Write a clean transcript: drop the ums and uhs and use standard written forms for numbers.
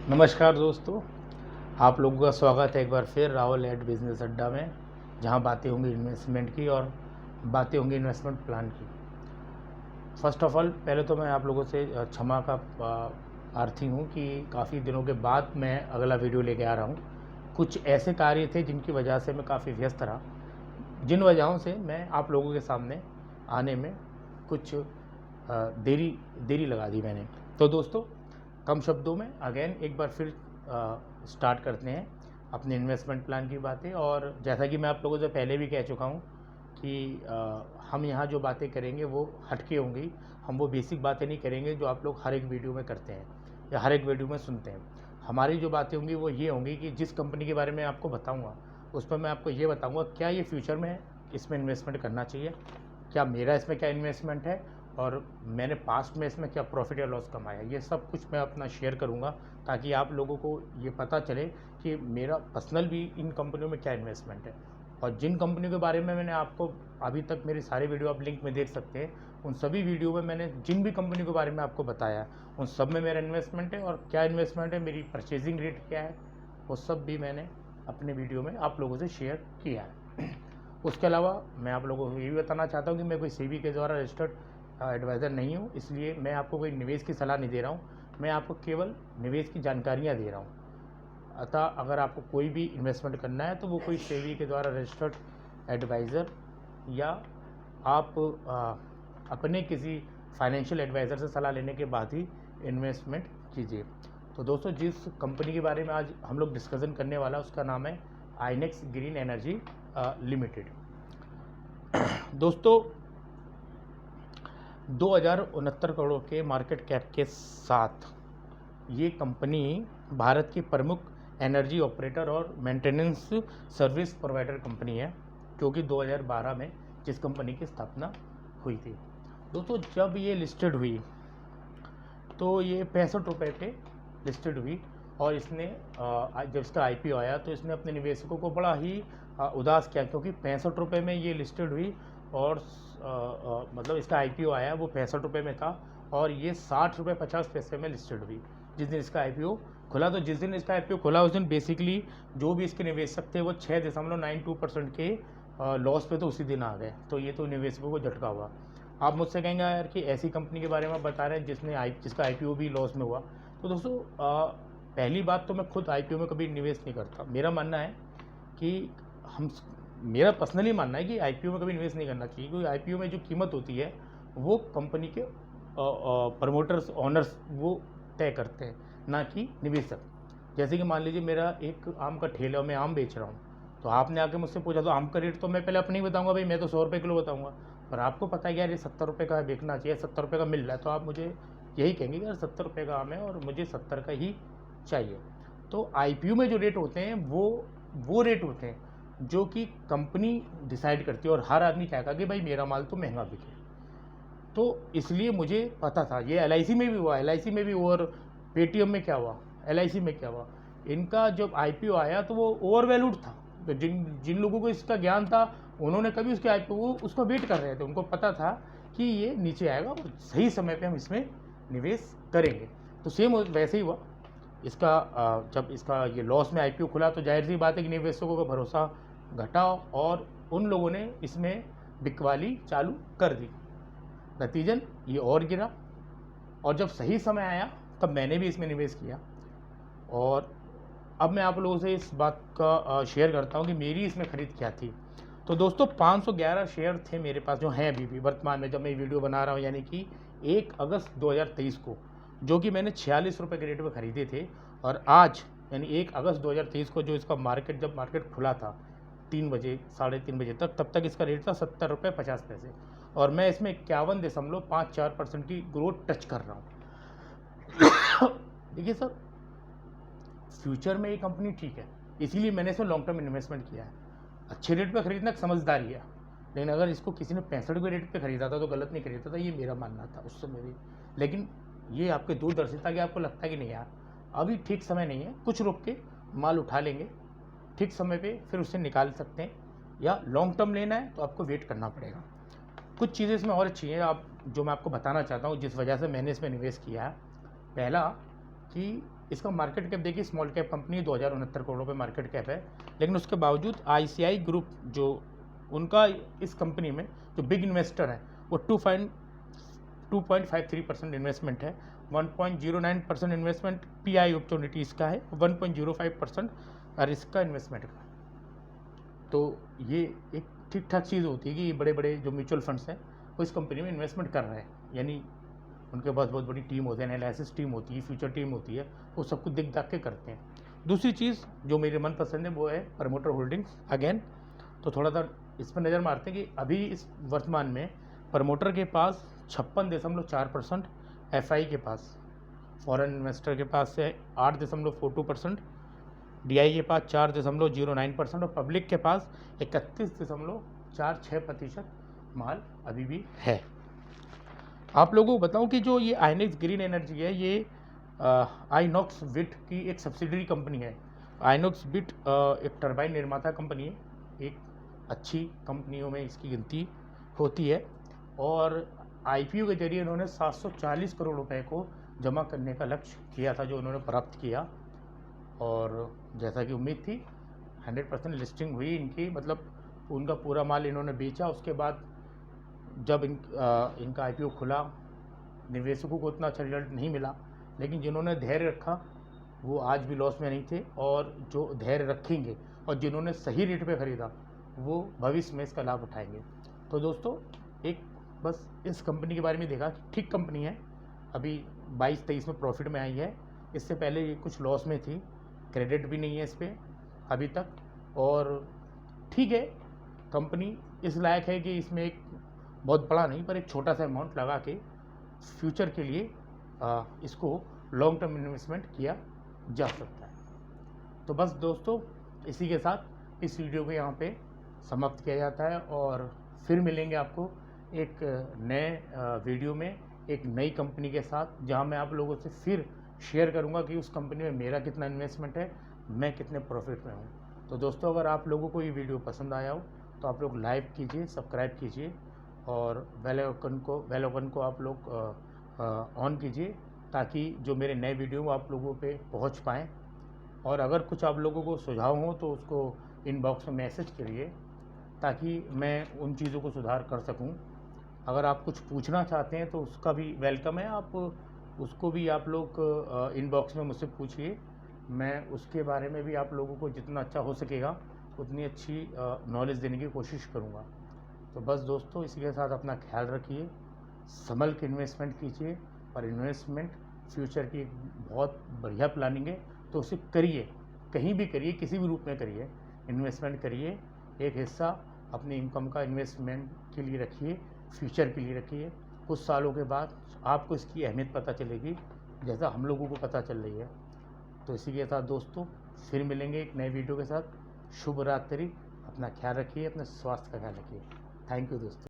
नमस्कार दोस्तों, आप लोगों का स्वागत है एक बार फिर राहुल एट बिज़नेस अड्डा में, जहां बातें होंगी इन्वेस्टमेंट की और बातें होंगी इन्वेस्टमेंट प्लान की। फ़र्स्ट ऑफ़ ऑल पहले तो मैं आप लोगों से क्षमा का प्रार्थी हूं कि काफ़ी दिनों के बाद मैं अगला वीडियो लेके आ रहा हूं। कुछ ऐसे कार्य थे जिनकी वजह से मैं काफ़ी व्यस्त रहा, जिन वजहों से मैं आप लोगों के सामने आने में कुछ देरी देरी लगा दी मैंने। तो दोस्तों, कम शब्दों में अगेन एक बार फिर स्टार्ट करते हैं अपने इन्वेस्टमेंट प्लान की बातें। और जैसा कि मैं आप लोगों से पहले भी कह चुका हूं कि हम यहाँ जो बातें करेंगे वो हटके होंगी। हम वो बेसिक बातें नहीं करेंगे जो आप लोग हर एक वीडियो में करते हैं या हर एक वीडियो में सुनते हैं। हमारी जो बातें होंगी वो ये होंगी कि जिस कंपनी के बारे में आपको बताऊँगा उस पर मैं आपको ये बताऊँगा क्या ये फ्यूचर में इसमें इन्वेस्टमेंट करना चाहिए, क्या मेरा इसमें क्या इन्वेस्टमेंट है और मैंने पास्ट में इसमें क्या प्रॉफिट या लॉस कमाया। ये सब कुछ मैं अपना शेयर करूंगा ताकि आप लोगों को ये पता चले कि मेरा पर्सनल भी इन कंपनियों में क्या इन्वेस्टमेंट है। और जिन कंपनियों के बारे में मैंने आपको अभी तक मेरे सारे वीडियो आप लिंक में देख सकते हैं, उन सभी वीडियो में मैंने जिन भी कंपनी के बारे में आपको बताया उन सब में मेरा इन्वेस्टमेंट है और क्या इन्वेस्टमेंट है, मेरी परचेजिंग रेट क्या है, वो सब भी मैंने अपने वीडियो में आप लोगों से शेयर किया है। उसके अलावा मैं आप लोगों को ये भी बताना चाहता हूँ कि मैं कोई सेबी के द्वारा रजिस्टर्ड एडवाइज़र नहीं हूँ, इसलिए मैं आपको कोई निवेश की सलाह नहीं दे रहा हूँ, मैं आपको केवल निवेश की जानकारियाँ दे रहा हूँ। अतः अगर आपको कोई भी इन्वेस्टमेंट करना है तो वो कोई सेबी के द्वारा रजिस्टर्ड एडवाइज़र या आप अपने किसी फाइनेंशियल एडवाइज़र से सलाह लेने के बाद ही इन्वेस्टमेंट कीजिए। तो दोस्तों, जिस कंपनी के बारे में आज हम लोग डिस्कशन करने वाला है उसका नाम है आइनेक्स ग्रीन एनर्जी लिमिटेड। दोस्तों, 2069 करोड़ के मार्केट कैप के साथ ये कंपनी भारत की प्रमुख एनर्जी ऑपरेटर और मेंटेनेंस सर्विस प्रोवाइडर कंपनी है, जो कि 2012 में जिस कंपनी की स्थापना हुई थी। दोस्तों, जब ये लिस्टेड हुई तो ये 65 रुपये पे लिस्टेड हुई और इसने जब इसका आईपीओ आया तो इसने अपने निवेशकों को बड़ा ही उदास किया, क्योंकि 65 रुपये में ये लिस्टेड हुई और मतलब इसका आईपीओ आया वो 65 रुपये में था और ये 60 रुपये 50 पैसे में लिस्टेड हुई जिस दिन इसका आईपीओ खुला। तो जिस दिन इसका आईपीओ खुला उस दिन बेसिकली जो भी इसके निवेशक थे वो 6.92% के लॉस पे तो उसी दिन आ गए। तो ये तो निवेशकों को झटका हुआ। आप मुझसे कहेंगे यार कि ऐसी कंपनी के बारे में बता रहे हैं जिसका आईपीओ भी लॉस में हुआ। तो दोस्तों, पहली बात तो मैं खुद आईपीओ में कभी निवेश नहीं करता। मेरा मानना है कि मेरा पर्सनली मानना है कि आईपीओ में कभी निवेश नहीं करना चाहिए, क्योंकि आईपीओ में जो कीमत होती है वो कंपनी के प्रमोटर्स ऑनर्स वो तय करते हैं, ना कि निवेशक। जैसे कि मान लीजिए मेरा एक आम का ठेला, मैं आम बेच रहा हूँ, तो आपने आके मुझसे पूछा तो आम का रेट तो मैं पहले अपने ही बताऊंगा, भाई मैं तो 100 रुपये किलो बताऊंगा। पर आपको पता है कि यार ये 70 रुपये का बेचना चाहिए, 70 रुपये का मिल रहा है, तो आप मुझे यही कहेंगे कि यार 70 रुपये का आम है और मुझे 70 का ही चाहिए। तो आईपीओ में जो रेट होते हैं वो रेट होते हैं जो कि कंपनी डिसाइड करती है और हर आदमी चाहेगा कि भाई मेरा माल तो महंगा बिके। तो इसलिए मुझे पता था, ये एलआईसी में भी हुआ, एलआईसी में भी हुआ और पेटीएम में क्या हुआ, एलआईसी में क्या हुआ, इनका जब आईपीओ आया तो वो ओवर वैल्यूड था। तो जिन जिन लोगों को इसका ज्ञान था उन्होंने कभी उसके आईपीओ उसका वेट कर रहे थे, उनको पता था कि ये नीचे आएगा और सही समय पे हम इसमें निवेश करेंगे। तो सेम वैसे ही हुआ। जब इसका ये लॉस में आईपीओ खुला तो जाहिर सी बात है कि निवेशकों का भरोसा घटा और उन लोगों ने इसमें बिकवाली चालू कर दी। नतीजन ये और गिरा और जब सही समय आया तब मैंने भी इसमें निवेश किया। और अब मैं आप लोगों से इस बात का शेयर करता हूँ कि मेरी इसमें खरीद क्या थी। तो दोस्तों, 511 शेयर थे मेरे पास, जो हैं अभी भी वर्तमान में जब मैं वीडियो बना रहा हूँ, यानी कि 1 अगस्त 2023 को, जो कि मैंने 46 रुपये के रेट में ख़रीदे थे। और आज यानी 1 अगस्त 2023 को जो इसका जब मार्केट खुला था 3 बजे 3:30 बजे तक, तब तक इसका रेट था 70 रुपये 50 पैसे और मैं इसमें 51.54% की ग्रोथ टच कर रहा हूँ। देखिए सर, फ्यूचर में ये कंपनी ठीक है, इसीलिए मैंने इसमें लॉन्ग टर्म इन्वेस्टमेंट किया है। अच्छे रेट पे खरीदना समझदारी है, लेकिन अगर इसको किसी ने 65 के रेट पे खरीदा था तो गलत नहीं खरीदा था, ये मेरा मानना था उस समय भी। लेकिन ये आपके दूरदर्शिता कि आपको लगता है कि नहीं यार अभी ठीक समय नहीं है, कुछ रुक के माल उठा लेंगे, ठीक समय पे फिर उसे निकाल सकते हैं, या लॉन्ग टर्म लेना है तो आपको वेट करना पड़ेगा। कुछ चीज़ें इसमें और अच्छी हैं जो मैं आपको बताना चाहता हूँ जिस वजह से मैंने इसमें निवेश किया है। पहला कि इसका मार्केट कैप देखिए, स्मॉल कैप कंपनी 2069 करोड़ रुपये मार्केट कैप है, लेकिन उसके बावजूद ICI ग्रुप जो उनका इस कंपनी में जो बिग इन्वेस्टर है वो 2.53% इन्वेस्टमेंट है, 1.09% इन्वेस्टमेंट PI अपॉर्चुनिटीज़ का है, 1.05% रिस्क का इन्वेस्टमेंट का। तो ये एक ठीक ठाक चीज़ होती है कि बड़े बड़े जो म्यूचुअल फंड्स हैं वो इस कंपनी में इन्वेस्टमेंट कर रहे हैं, यानी उनके पास बहुत बड़ी टीम होती है, एनालिसिस टीम होती है, फ्यूचर टीम होती है, वो सब कुछ देख दाख के करते हैं। दूसरी चीज़ जो मेरे मन पसंद है वो है प्रमोटर होल्डिंग्स अगेन। तो थोड़ा सा इस पर नज़र मारते हैं कि अभी इस वर्तमान में प्रमोटर के पास 56.4%, FI के पास, फॉरेन इन्वेस्टर के पास है 8.42%, DI के पास 4.09% और पब्लिक के पास 31.46% माल अभी भी है। आप लोगों को बताऊं कि जो ये आइनॉक्स ग्रीन एनर्जी है, ये आइनॉक्स विट की एक सब्सिडरी कंपनी है। आइनॉक्स विट एक टरबाइन निर्माता कंपनी है, एक अच्छी कंपनियों में इसकी गिनती होती है, और IPO के जरिए उन्होंने 740 करोड़ रुपए को जमा करने का लक्ष्य किया था, जो उन्होंने प्राप्त किया, और जैसा कि उम्मीद थी 100% लिस्टिंग हुई इनकी, मतलब उनका पूरा माल इन्होंने बेचा। उसके बाद जब इनका IPO खुला, निवेशकों को उतना अच्छा रिजल्ट नहीं मिला, लेकिन जिन्होंने धैर्य रखा वो आज भी लॉस में नहीं थे, और जो धैर्य रखेंगे और जिन्होंने सही रेट पे ख़रीदा वो भविष्य में इसका लाभ उठाएंगे। तो दोस्तों, एक बस इस कंपनी के बारे में देखा कि ठीक कंपनी है, अभी 22-23 में प्रॉफिट में आई है, इससे पहले ये कुछ लॉस में थी, क्रेडिट भी नहीं है इस पर अभी तक, और ठीक है, कंपनी इस लायक है कि इसमें एक बहुत बड़ा नहीं पर एक छोटा सा अमाउंट लगा के फ्यूचर के लिए इसको लॉन्ग टर्म इन्वेस्टमेंट किया जा सकता है। तो बस दोस्तों, इसी के साथ इस वीडियो को यहाँ पे समाप्त किया जाता है, और फिर मिलेंगे आपको एक नए वीडियो में एक नई कंपनी के साथ, जहाँ मैं आप लोगों से फिर शेयर करूँगा कि उस कंपनी में मेरा कितना इन्वेस्टमेंट है, मैं कितने प्रॉफिट में हूँ। तो दोस्तों, अगर आप लोगों को ये वीडियो पसंद आया हो तो आप लोग लाइक कीजिए, सब्सक्राइब कीजिए, और बेल आइकन को आप लोग ऑन कीजिए, ताकि जो मेरे नए वीडियो आप लोगों पे पहुंच पाएँ। और अगर कुछ आप लोगों को सुझाव हो तो उसको इनबॉक्स में मैसेज करिए, ताकि मैं उन चीज़ों को सुधार कर सकूं। अगर आप कुछ पूछना चाहते हैं तो उसका भी वेलकम है, आप उसको भी आप लोग इनबॉक्स में मुझसे पूछिए, मैं उसके बारे में भी आप लोगों को जितना अच्छा हो सकेगा उतनी अच्छी नॉलेज देने की कोशिश करूँगा। तो बस दोस्तों, इसी के साथ अपना ख्याल रखिए, संभल के इन्वेस्टमेंट कीजिए, और इन्वेस्टमेंट फ्यूचर की एक बहुत बढ़िया प्लानिंग है, तो उसे करिए, कहीं भी करिए, किसी भी रूप में करिए, इन्वेस्टमेंट करिए, एक हिस्सा अपनी इनकम का इन्वेस्टमेंट के लिए रखिए, फ्यूचर के लिए रखिए। कुछ सालों के बाद आपको इसकी अहमियत पता चलेगी, जैसा हम लोगों को पता चल रही है। तो इसी के साथ दोस्तों, फिर मिलेंगे एक नए वीडियो के साथ। शुभ रात्रि, अपना ख्याल रखिए, अपने स्वास्थ्य का ख्याल रखिए। थैंक यू दोस्तों।